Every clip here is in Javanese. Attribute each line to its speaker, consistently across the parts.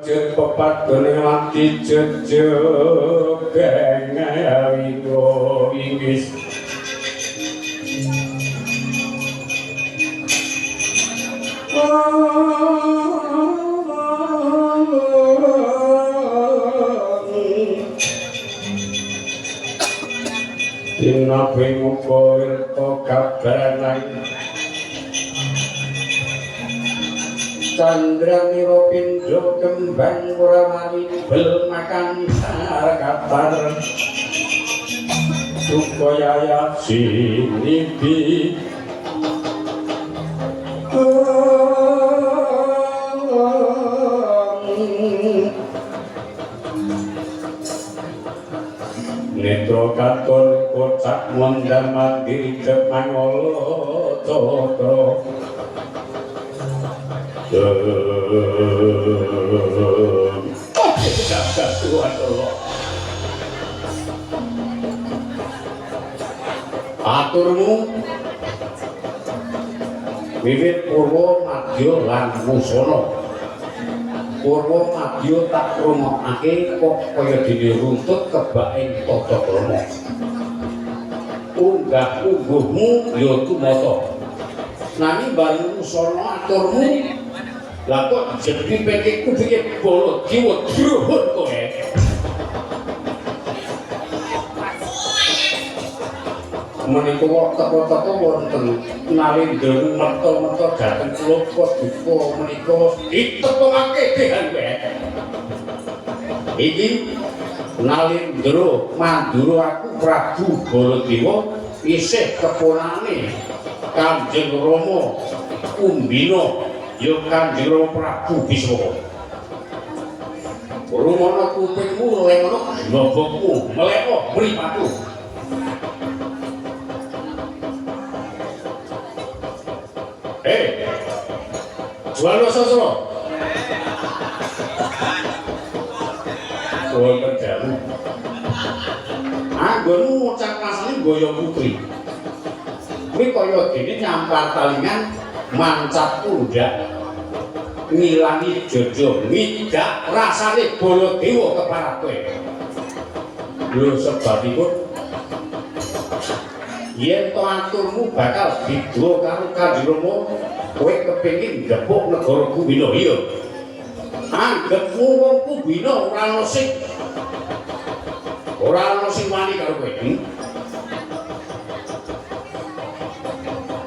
Speaker 1: Jut pepat gone mati jejeg gawe wingis Dina muga wirta kabaran Candra mira pindha kembang ora mari bel makan sarkatar supaya sinibi Netro katon kocak mondam mati mangolo cokro Aturmu wiwit Purwa Madya lan Musana Purwa Madya tak krungokke kok kaya dene runtut kebaking tata krama unggah ungguhmu ya tumata nanging bareng Musana aturmu lah kok jadi pekekku bikin bolo jiwa druhun kowe menika teko-teko wonten nalindra meto-meto dhateng kula duka menika ditepungake dehan kowe iki nalindra mandura aku Prabu Baladewa isih keponane Kanjeng Rama Kumbina ya Kanjeng Prabu Bisma rumono kupingmu lengono globokmu meleko mripatu Jual sosro Jual kerjamu anggonmu ngucap rasanya goyo putri ini kaya gini nyampar talingan mancap pundak ngilangi jojo midak rasane Baladewa keparat kowe lho sebabipun yen to aturmu bakal bidha karo Kanjeng Rama kowe kepengin gepuk negara Kumbina iya anggepmu wong Kumbina ora ana sing wani karo kowe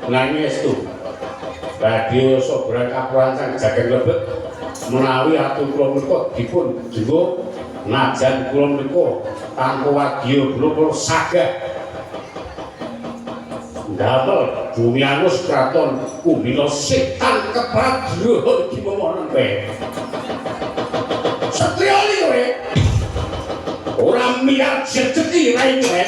Speaker 1: nanging estu badhe sobran kapurancang jagad lebet menawi atur kula menika dipun jenggo najan kula menika tanpa wadya kula saged damel bumi anus kraton Kumbina setan keprat druhun dimemonen kowe satriya kowe ora miat jejeki rai kowe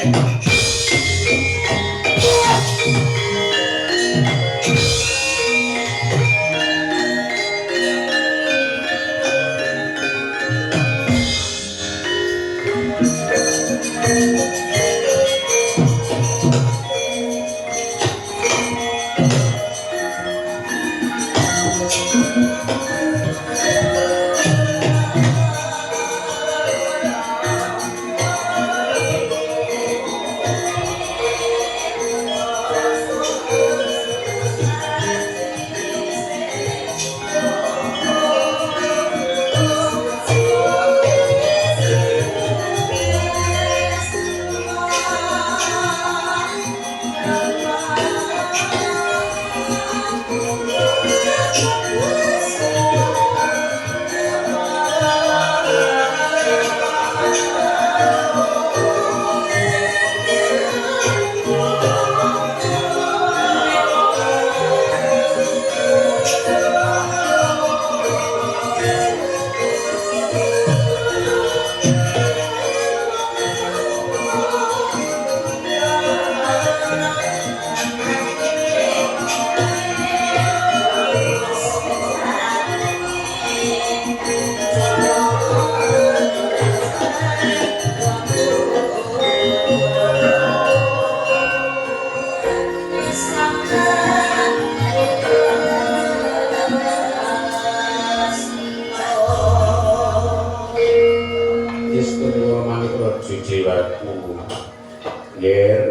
Speaker 1: Jejewaku yer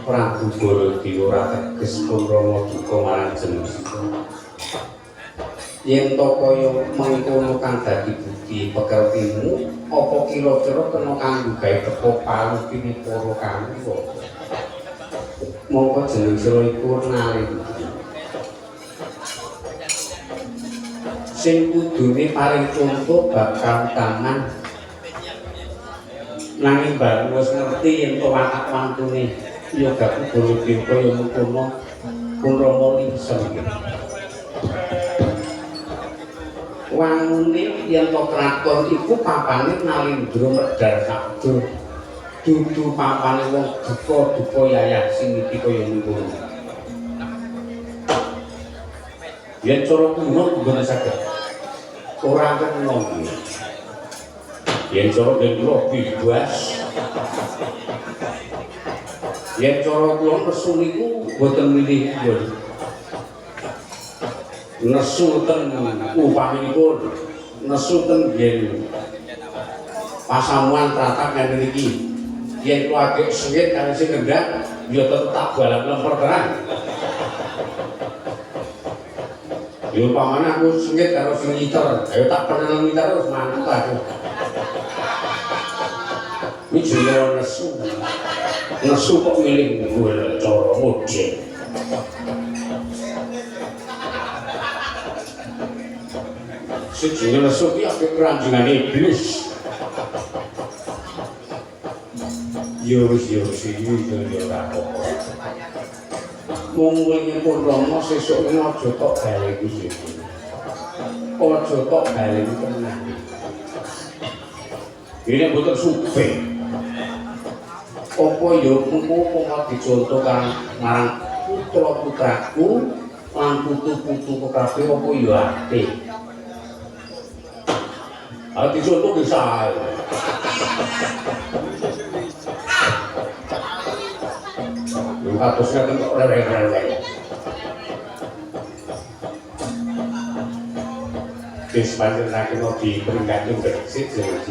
Speaker 1: Prabu Baladewa ora teges pun Rama duka marang jeneng sika yen to kaya mengkono kang dadi bukti pekertimu apa kira-kira kena kanggo gawe teko palu kini para kanggo mongko jeneng sira iku ngalih sing kudune paring contoh bab kautaman nanging bareng wis ngerti yen to watak-wantune ya gak kudu kaya mengkono pun Rama lingsen wangune yen to kraton iku papane Nalindra medhar sabda dudu papane wong duka yayah sing iki kaya mengkono yen cara kuno mboten saged ora kena yen cara kula bebas yen cara kula nesu niku mboten milih nesu ten upaminipun nesu ten yen pasamuan tratap ngene iki yen kula agek sengit kali sing kendhak ya tetep balap lemper terang ya umpamane aku sengit karo sing ngiter ayo tak penel ngiter terus mantep aku iki jenenge nesu kok milih gue cara modern sejene nesu ki akeh keranjingan iblis yo ora apa-apa mung wingi pun Rama sesuk ini aja tok bali iki aja tok bali tenan ini mboten supe apa ya mengko kok dicontoh kang marang putra-putraku lan putu-putu kabeh apa ya apik dicontoh bisa katusnya kan kok rewel-rewel wis pancen nek kena diperingati bersih jeneng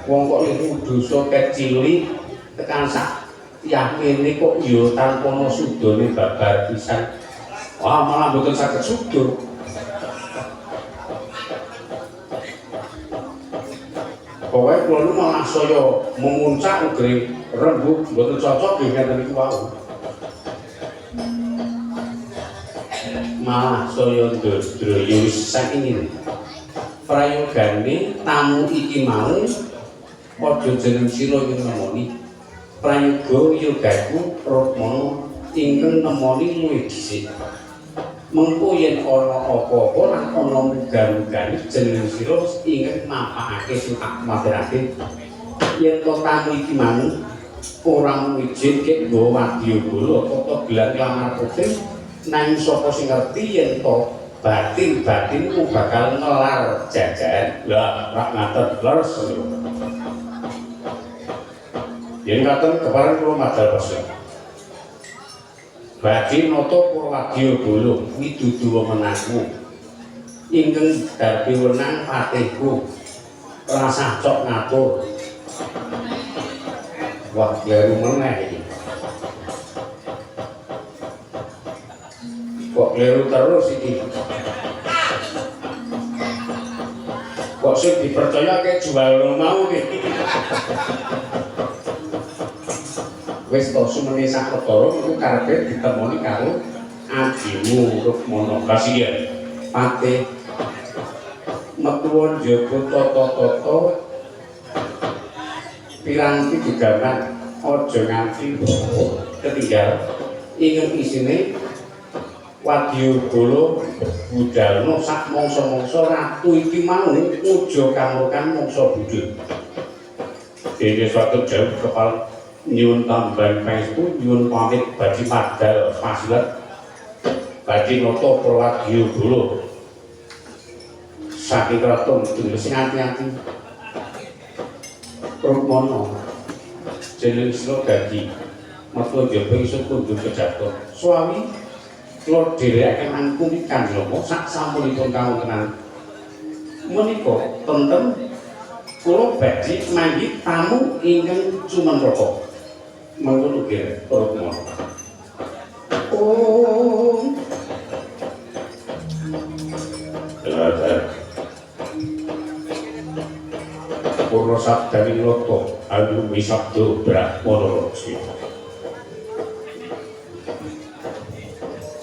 Speaker 1: wong kok niku dosa kecili tekan sak yakine kok ya tanpa ana sudane babar pisan wah malah mboten saged sudo pokoknya kula nu malah saya memuncak nggih rembug mboten cocok nggih ngeten niku wau malah saya ndrodro wis saking prayogane tamu iki mau padha jeneng sira ing nemoni prayoga yogaku Ratmana ingkang nemoni luwih dhisik mengko yen ana apa-apa lan ana muga-mugane jeneng sira ingkang mampakake sing tak maturake yen to tamu iki mau ora mijin kek nggawa wadyabala apa gelar lamar putih nanging sapa sing ngerti yen to batin ku bakal ngelar jajan lah rak ngaten leres yen ngaten kepareng kula madhal pesen badhe nata Purwadyabala kuwi dudu wewenangku ingkang darbi wenang patihku rasah cok ngatur wah kleru meneh iki kok kleru terus iki kok sing dipercaya ke jual mau iki wis to sumene sak perkara iku karepe ditemoni karo adimu Ratmana kasihan patih metuwun njaga tata-tata piranti gegaman aja nganti ketinggal ingkang isine wadyabala budalna sak mangsa-mangsa ratu iki mau uja kamurkan mangsa budhe dene suatu jauh kepal nyuwun tambahan pangestu nyuwun pamit badhe padhal fasilat badhe nata Purwadyabala saking kraton tunggu sing ati-ati Ratmana jeneng sira dadi mertua jaba iso kundur kejaton suami kula dherekaken angkung ikan lho sak sampunipun kawontenan menika tenten kula badhe manggi tamu ingkang cumenraka. Mangkono nggih para kumono. Oh. Purna sabdaning nata ayu wisabda Brahmana Raja.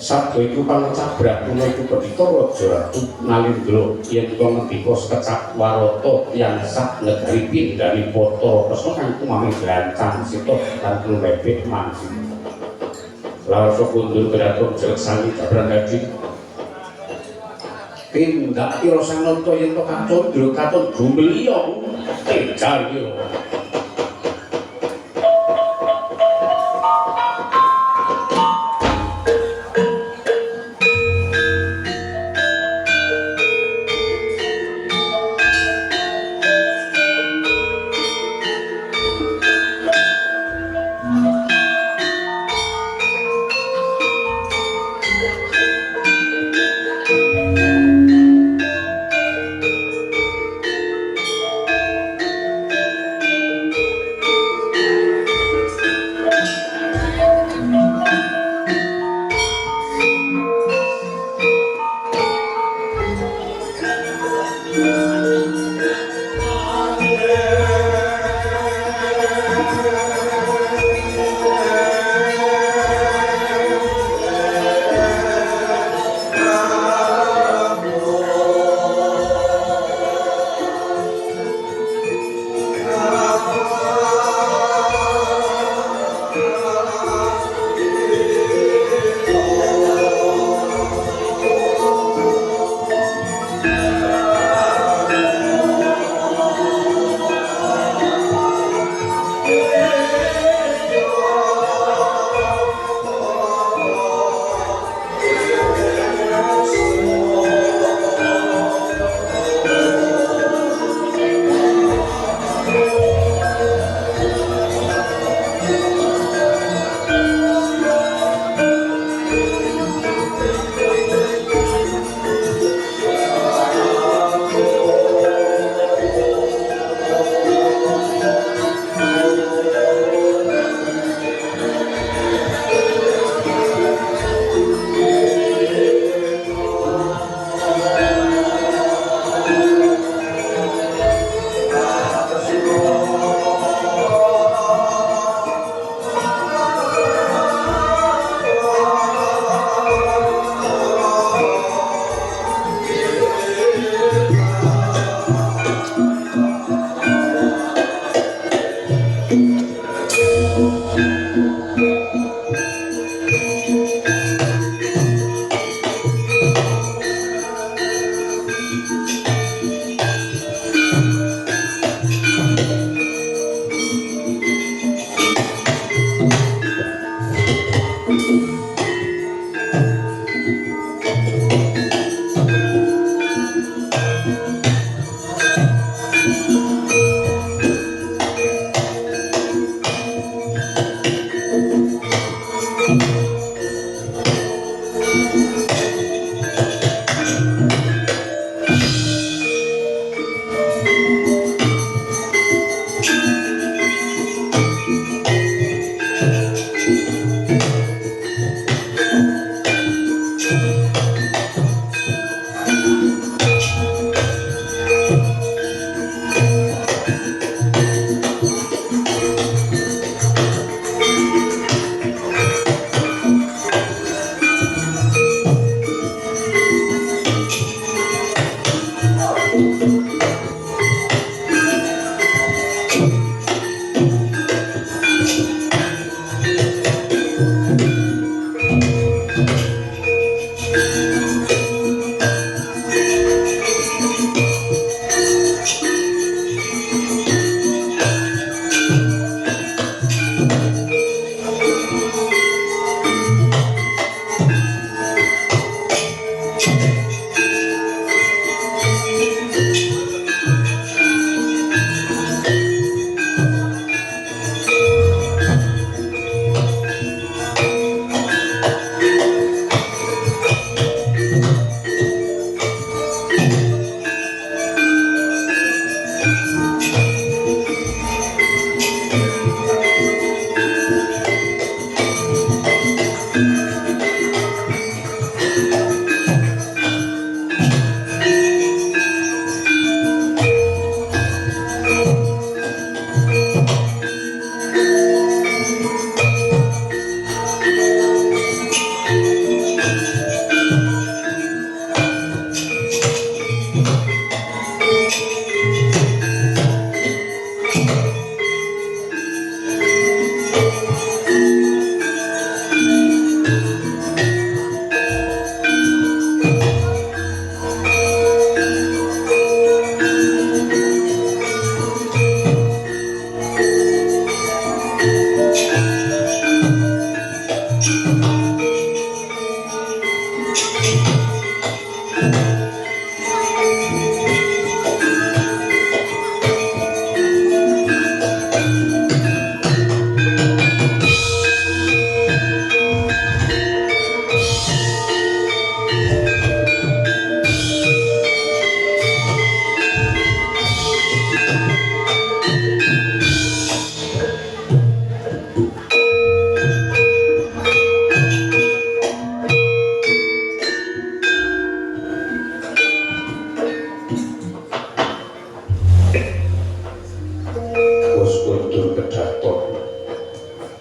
Speaker 1: Sabda iku pangecap Brahmana iku pendhita Raja Ratu Nalindra yen to ngendika sekecap warata tiyang sak negari pindhani Patra Kresna kang kumami glancang sita lan lebet manci. Larasa kundur kraton jeleksani kabrang gading tindak ira sanata yen to kacandra katon gumelya tegar yo.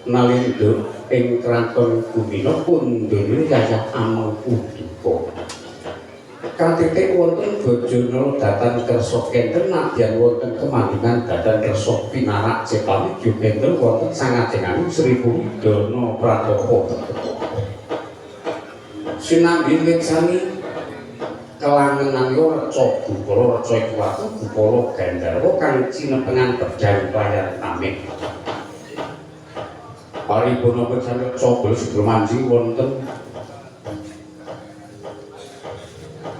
Speaker 1: Nalinduk ing kraton Gumina pundhane Yayak Amangkuduka. Katitik wonten Bajanala datan kersa kenten nadyan wonten kemandhingan datan kersa pinarak Cepami Gyogender wonten sangajenganing Sri Widana Pratapa. Sinambi miksani kelangenanipun Reca Gupala Reca iku watu Gupala Gandharwa kang cinepengan pedhang playar tamih. Paripurna pirsani Cabul Subramanji wonten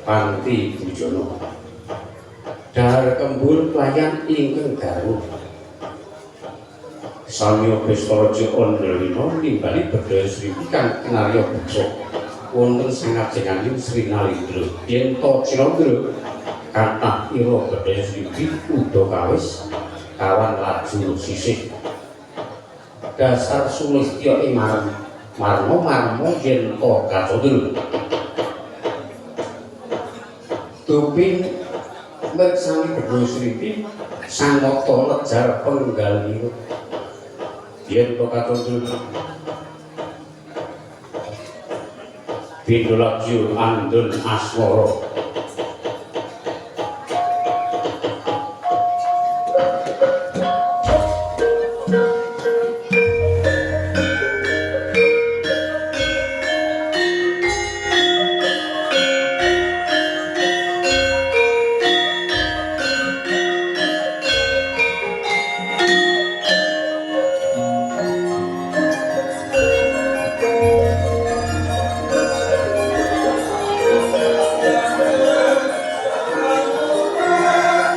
Speaker 1: Panti Bujana. Dahar kembul pelayan ingkang garwa. Samya Bestaraja Andalina nimbali bedhaya Sri kang kinarya beksa wonten sangajenganing Sri Nalindra. Yen ta Cinandra kathah ira bedhaya Sri udakawis kawan laju sisih. Dasar sulistya ing marma yen ta kacandra. Duping mirsani bedhaya Sri sangata lejar penggalira. Yen ta kacandra Bindolaju andun aswara